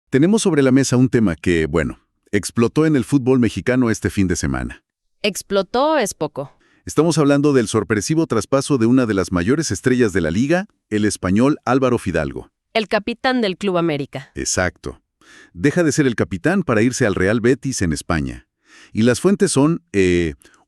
Tenemos sobre la mesa un tema que, bueno, explotó en el fútbol mexicano este fin de semana. Explotó es poco. Estamos hablando del sorpresivo traspaso de una de las mayores estrellas de la liga, el español Álvaro Fidalgo. El capitán del Club América. Exacto. Deja de ser el capitán para irse al Real Betis en España. Y las fuentes son,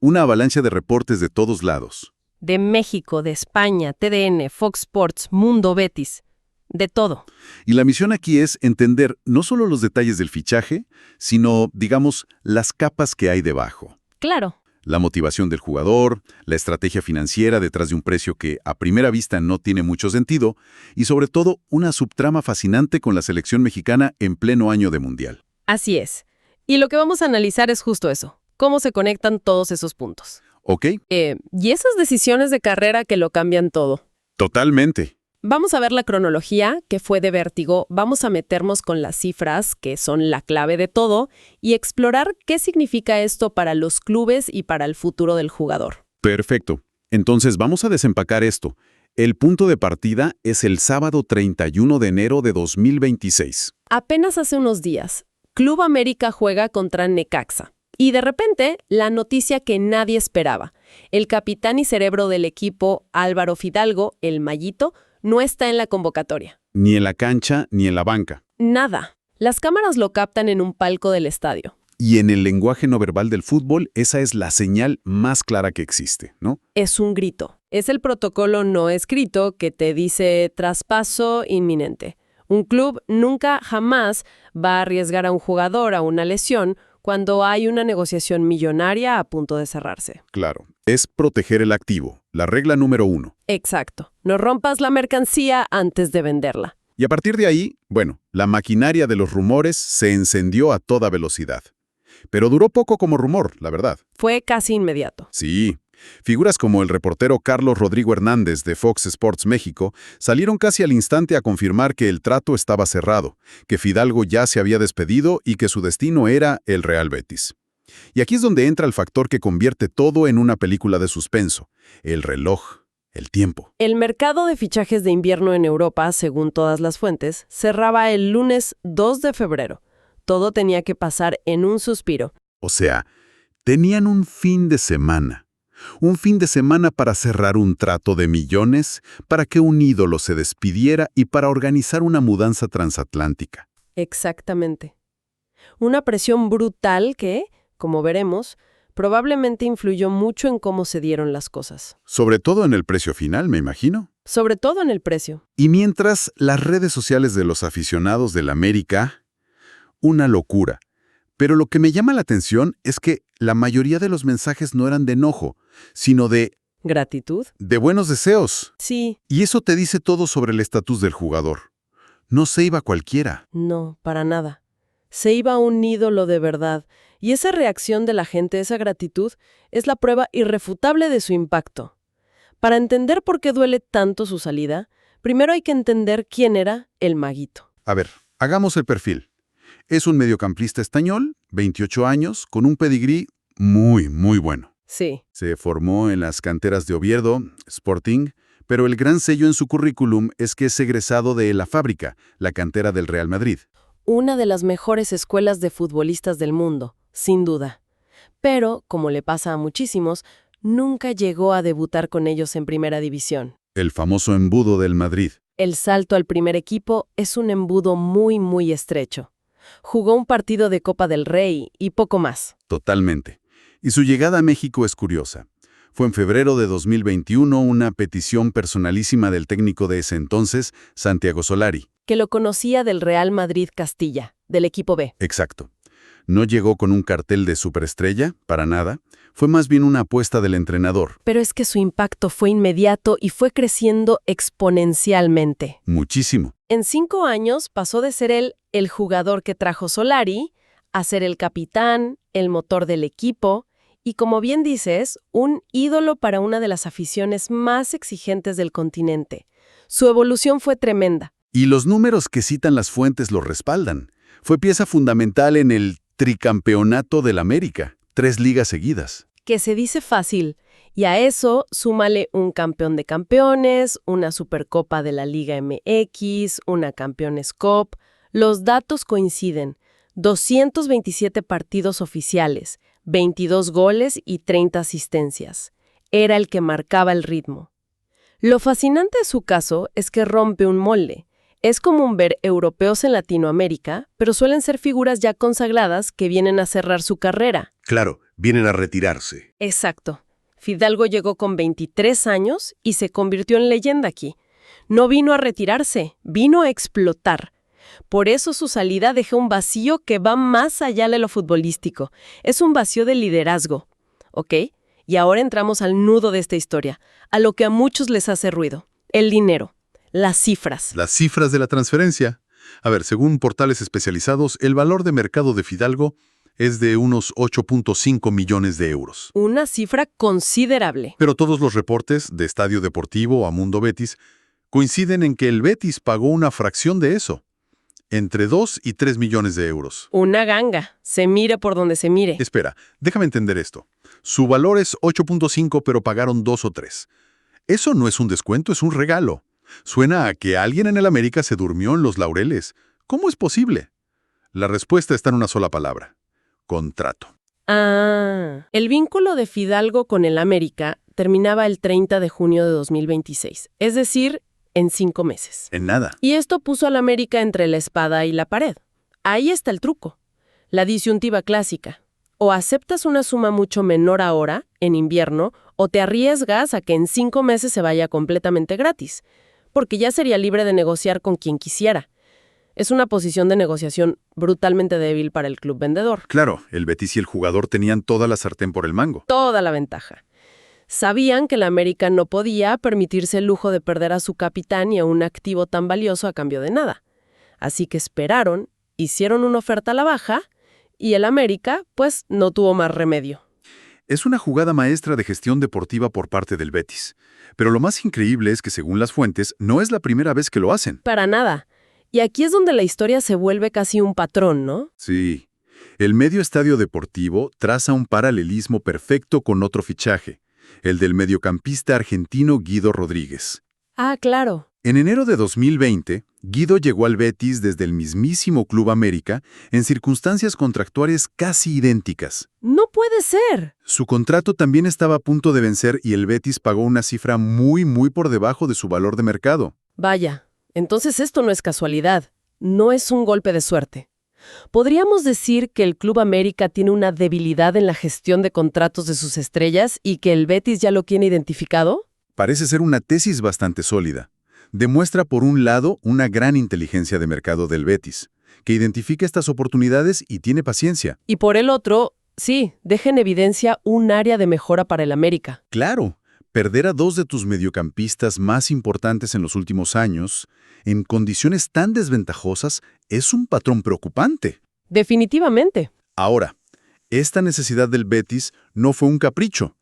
una avalancha de reportes de todos lados. De México, de España, TDN, Fox Sports, Mundo Betis. De todo. Y la misión aquí es entender no solo los detalles del fichaje, sino, digamos, las capas que hay debajo. Claro. La motivación del jugador, la estrategia financiera detrás de un precio que a primera vista no tiene mucho sentido, y sobre todo una subtrama fascinante con la selección mexicana en pleno año de Mundial. Así es. Y lo que vamos a analizar es justo eso. Cómo se conectan todos esos puntos. ¿Ok? Y esas decisiones de carrera que lo cambian todo. Totalmente. Vamos a ver la cronología, que fue de vértigo, vamos a meternos con las cifras, que son la clave de todo, y explorar qué significa esto para los clubes y para el futuro del jugador. Perfecto. Entonces vamos a desempacar esto. El punto de partida es el sábado 31 de enero de 2026. Apenas hace unos días, Club América juega contra Necaxa. Y de repente, la noticia que nadie esperaba. El capitán y cerebro del equipo, Álvaro Fidalgo, el Mayito, no está en la convocatoria. Ni en la cancha ni en la banca. Nada. Las cámaras lo captan en un palco del estadio. Y en el lenguaje no verbal del fútbol, esa es la señal más clara que existe, ¿no? Es un grito. Es el protocolo no escrito que te dice traspaso inminente. Un club nunca, jamás va a arriesgar a un jugador a una lesión cuando hay una negociación millonaria a punto de cerrarse. Claro. Es proteger el activo, la regla número 1. Exacto. No rompas la mercancía antes de venderla. Y a partir de ahí, bueno, la maquinaria de los rumores se encendió a toda velocidad. Pero duró poco como rumor, la verdad. Fue casi inmediato. Sí. Figuras como el reportero Carlos Rodrigo Hernández de Fox Sports México salieron casi al instante a confirmar que el trato estaba cerrado, que Fidalgo ya se había despedido y que su destino era el Real Betis. Y aquí es donde entra el factor que convierte todo en una película de suspenso: el reloj, el tiempo. El mercado de fichajes de invierno en Europa, según todas las fuentes, cerraba el lunes 2 de febrero. Todo tenía que pasar en un suspiro. O sea, tenían un fin de semana. Un fin de semana para cerrar un trato de millones, para que un ídolo se despidiera y para organizar una mudanza transatlántica. Exactamente. Una presión brutal que, como veremos, probablemente influyó mucho en cómo se dieron las cosas. Sobre todo en el precio final, me imagino. Sobre todo en el precio. Y mientras las redes sociales de los aficionados del América, una locura. Pero lo que me llama la atención es que la mayoría de los mensajes no eran de enojo, sino de ¿Gratitud? buenos deseos. Sí. Y eso te dice todo sobre el estatus del jugador. No se iba cualquiera. No, para nada. Se iba un ídolo de verdad. Y esa reacción de la gente, esa gratitud, es la prueba irrefutable de su impacto. Para entender por qué duele tanto su salida, primero hay que entender quién era el Maguito. A ver, hagamos el perfil. Es un mediocampista español, 28 años, con un pedigrí muy, muy bueno. Sí. Se formó en las canteras de Oviedo, Sporting, pero el gran sello en su currículum es que es egresado de La Fábrica, la cantera del Real Madrid. Una de las mejores escuelas de futbolistas del mundo, sin duda. Pero, como le pasa a muchísimos, nunca llegó a debutar con ellos en primera división. El famoso embudo del Madrid. El salto al primer equipo es un embudo muy, muy estrecho. Jugó un partido de Copa del Rey y poco más. Totalmente. Y su llegada a México es curiosa. Fue en febrero de 2021 una petición personalísima del técnico de ese entonces, Santiago Solari. Que lo conocía del Real Madrid Castilla, del equipo B. Exacto. No llegó con un cartel de superestrella, para nada. Fue más bien una apuesta del entrenador. Pero es que su impacto fue inmediato y fue creciendo exponencialmente. Muchísimo. En 5 años pasó de ser él el jugador que trajo Solari a ser el capitán, el motor del equipo y, como bien dices, un ídolo para una de las aficiones más exigentes del continente. Su evolución fue tremenda. Y los números que citan las fuentes lo respaldan. Fue pieza fundamental en el tricampeonato del América, 3 ligas seguidas. Que se dice fácil, y a eso súmale un campeón de campeones, una Supercopa de la Liga MX, una Campeones Cup. Los datos coinciden. 227 partidos oficiales, 22 goles y 30 asistencias. Era el que marcaba el ritmo. Lo fascinante de su caso es que rompe un molde. Es común ver europeos en Latinoamérica, pero suelen ser figuras ya consagradas que vienen a cerrar su carrera. Claro, vienen a retirarse. Exacto. Fidalgo llegó con 23 años y se convirtió en leyenda aquí. No vino a retirarse, vino a explotar. Por eso su salida deja un vacío que va más allá de lo futbolístico. Es un vacío de liderazgo. ¿Ok? Y ahora entramos al nudo de esta historia, a lo que a muchos les hace ruido. El dinero. Las cifras. Las cifras de la transferencia. A ver, según portales especializados, el valor de mercado de Fidalgo es de unos 8.5 millones de euros. Una cifra considerable. Pero todos los reportes, de Estadio Deportivo a Mundo Betis, coinciden en que el Betis pagó una fracción de eso, entre 2 y 3 millones de euros. Una ganga. Se mire por donde se mire. Espera, déjame entender esto. Su valor es 8.5, pero pagaron 2 o 3. Eso no es un descuento, es un regalo. Suena a que alguien en el América se durmió en los laureles. ¿Cómo es posible? La respuesta está en una sola palabra. Contrato. El vínculo de Fidalgo con el América terminaba el 30 de junio de 2026, es decir, en 5 meses. En nada. Y esto puso al América entre la espada y la pared. Ahí está el truco. La disyuntiva clásica. O aceptas una suma mucho menor ahora, en invierno, o te arriesgas a que en 5 meses se vaya completamente gratis, porque ya sería libre de negociar con quien quisiera. Es una posición de negociación brutalmente débil para el club vendedor. Claro, el Betis y el jugador tenían toda la sartén por el mango. Toda la ventaja. Sabían que el América no podía permitirse el lujo de perder a su capitán y a un activo tan valioso a cambio de nada. Así que esperaron, hicieron una oferta a la baja y el América, pues, no tuvo más remedio. Es una jugada maestra de gestión deportiva por parte del Betis. Pero lo más increíble es que, según las fuentes, no es la primera vez que lo hacen. Para nada. Y aquí es donde la historia se vuelve casi un patrón, ¿no? Sí. El medio estadio deportivo traza un paralelismo perfecto con otro fichaje, el del mediocampista argentino Guido Rodríguez. Ah, claro. En enero de 2020, Guido llegó al Betis desde el mismísimo Club América en circunstancias contractuales casi idénticas. ¡No puede ser! Su contrato también estaba a punto de vencer y el Betis pagó una cifra muy por debajo de su valor de mercado. Vaya, entonces esto no es casualidad, no es un golpe de suerte. ¿Podríamos decir que el Club América tiene una debilidad en la gestión de contratos de sus estrellas y que el Betis ya lo tiene identificado? Parece ser una tesis bastante sólida. Demuestra, por un lado, una gran inteligencia de mercado del Betis, que identifica estas oportunidades y tiene paciencia. Y por el otro, sí, deja en evidencia un área de mejora para el América. Claro, perder a 2 de tus mediocampistas más importantes en los últimos años, en condiciones tan desventajosas, es un patrón preocupante. Definitivamente. Ahora, esta necesidad del Betis no fue un capricho.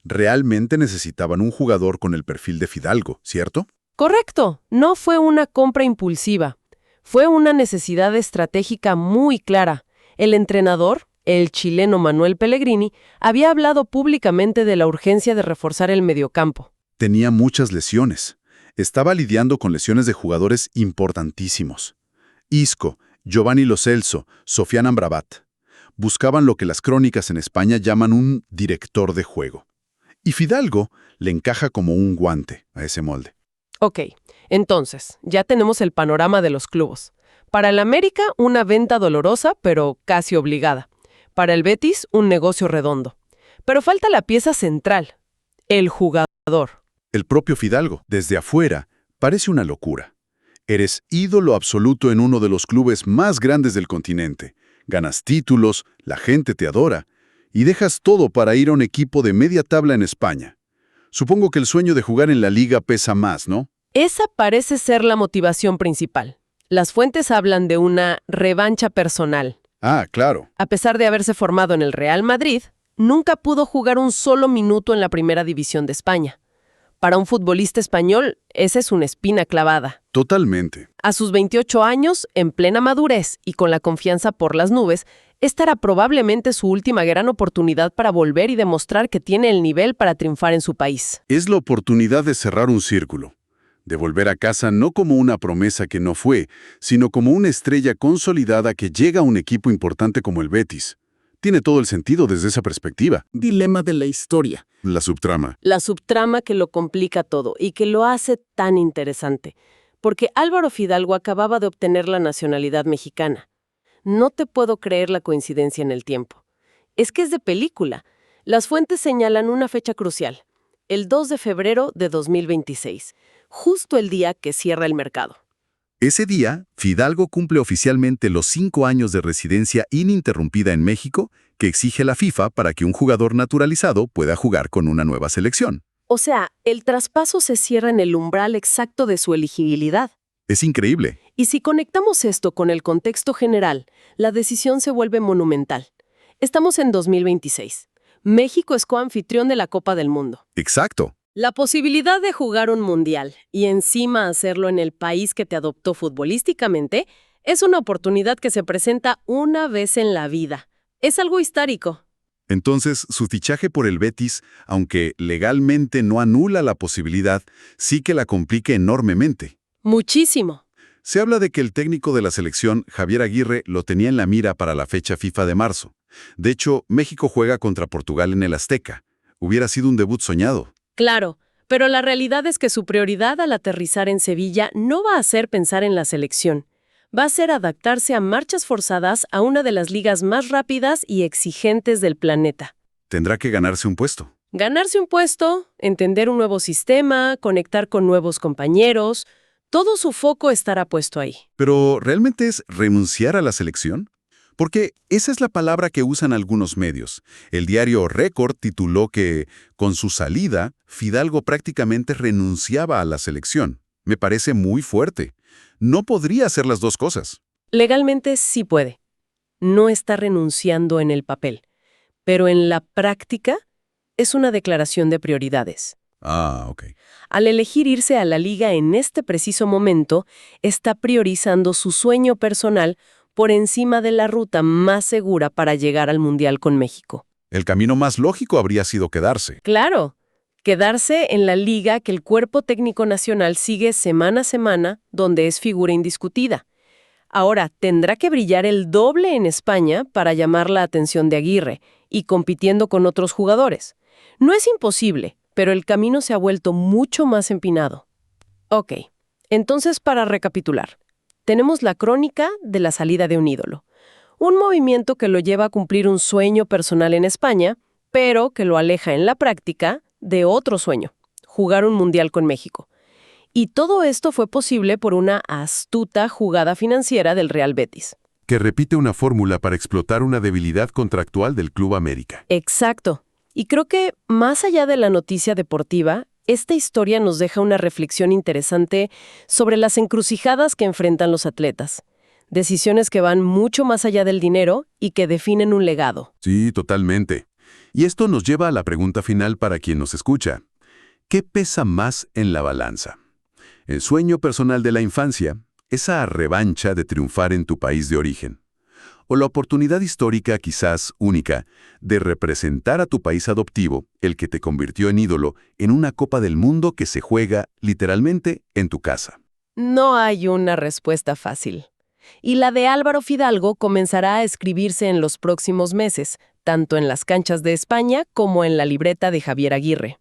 Realmente necesitaban un jugador con el perfil de Fidalgo, ¿cierto? Correcto, no fue una compra impulsiva. Fue una necesidad estratégica muy clara. El entrenador, el chileno Manuel Pellegrini, había hablado públicamente de la urgencia de reforzar el mediocampo. Tenía muchas lesiones. Estaba lidiando con lesiones de jugadores importantísimos. Isco, Giovanni Lo Celso, Sofiane Amrabat. Buscaban lo que las crónicas en España llaman un director de juego. Y Fidalgo le encaja como un guante a ese molde. Ok, entonces, ya tenemos el panorama de los clubes. Para el América, una venta dolorosa, pero casi obligada. Para el Betis, un negocio redondo. Pero falta la pieza central, el jugador. El propio Fidalgo, desde afuera, parece una locura. Eres ídolo absoluto en uno de los clubes más grandes del continente. Ganas títulos, la gente te adora, y dejas todo para ir a un equipo de media tabla en España. Supongo que el sueño de jugar en la liga pesa más, ¿no? Esa parece ser la motivación principal. Las fuentes hablan de una revancha personal. Ah, claro. A pesar de haberse formado en el Real Madrid, nunca pudo jugar un solo minuto en la primera división de España. Para un futbolista español, esa es una espina clavada. Totalmente. A sus 28 años, en plena madurez y con la confianza por las nubes, esta era probablemente su última gran oportunidad para volver y demostrar que tiene el nivel para triunfar en su país. Es la oportunidad de cerrar un círculo, De volver a casa no como una promesa que no fue, sino como una estrella consolidada que llega a un equipo importante como el Betis. Tiene todo el sentido desde esa perspectiva. Dilema de la historia. La subtrama. La subtrama que lo complica todo y que lo hace tan interesante. Porque Álvaro Fidalgo acababa de obtener la nacionalidad mexicana. No te puedo creer la coincidencia en el tiempo. Es que es de película. Las fuentes señalan una fecha crucial, el 2 de febrero de 2026, justo el día que cierra el mercado. Ese día, Fidalgo cumple oficialmente los 5 años de residencia ininterrumpida en México que exige la FIFA para que un jugador naturalizado pueda jugar con una nueva selección. O sea, el traspaso se cierra en el umbral exacto de su elegibilidad. Es increíble. Y si conectamos esto con el contexto general, la decisión se vuelve monumental. Estamos en 2026. México es coanfitrión de la Copa del Mundo. Exacto. La posibilidad de jugar un mundial y encima hacerlo en el país que te adoptó futbolísticamente es una oportunidad que se presenta una vez en la vida. Es algo histórico. Entonces, su fichaje por el Betis, aunque legalmente no anula la posibilidad, sí que la complica enormemente. Muchísimo. Se habla de que el técnico de la selección, Javier Aguirre, lo tenía en la mira para la fecha FIFA de marzo. De hecho, México juega contra Portugal en el Azteca. Hubiera sido un debut soñado. Claro, pero la realidad es que su prioridad al aterrizar en Sevilla no va a ser pensar en la selección. Va a ser adaptarse a marchas forzadas a una de las ligas más rápidas y exigentes del planeta. Tendrá que ganarse un puesto. Ganarse un puesto, entender un nuevo sistema, conectar con nuevos compañeros, todo su foco estará puesto ahí. ¿Pero realmente es renunciar a la selección? Porque esa es la palabra que usan algunos medios. El diario Récord tituló que, con su salida, Fidalgo prácticamente renunciaba a la selección. Me parece muy fuerte. No podría hacer las dos cosas. Legalmente sí puede. No está renunciando en el papel, pero en la práctica es una declaración de prioridades. Ah, ok. Al elegir irse a la liga en este preciso momento, está priorizando su sueño personal por encima de la ruta más segura para llegar al Mundial con México. El camino más lógico habría sido quedarse. Claro, quedarse en la liga que el cuerpo técnico nacional sigue semana a semana, donde es figura indiscutida. Ahora, tendrá que brillar el doble en España para llamar la atención de Aguirre y compitiendo con otros jugadores. No es imposible, pero el camino se ha vuelto mucho más empinado. Ok, entonces para recapitular. Tenemos la crónica de la salida de un ídolo. Un movimiento que lo lleva a cumplir un sueño personal en España, pero que lo aleja en la práctica de otro sueño, jugar un mundial con México. Y todo esto fue posible por una astuta jugada financiera del Real Betis. Que repite una fórmula para explotar una debilidad contractual del Club América. Exacto. Y creo que, más allá de la noticia deportiva, esta historia nos deja una reflexión interesante sobre las encrucijadas que enfrentan los atletas. Decisiones que van mucho más allá del dinero y que definen un legado. Sí, totalmente. Y esto nos lleva a la pregunta final para quien nos escucha. ¿Qué pesa más en la balanza? ¿El sueño personal de la infancia, esa revancha de triunfar en tu país de origen? ¿O la oportunidad histórica, quizás única, de representar a tu país adoptivo, el que te convirtió en ídolo, en una Copa del Mundo que se juega, literalmente, en tu casa? No hay una respuesta fácil. Y la de Álvaro Fidalgo comenzará a escribirse en los próximos meses, tanto en las canchas de España como en la libreta de Javier Aguirre.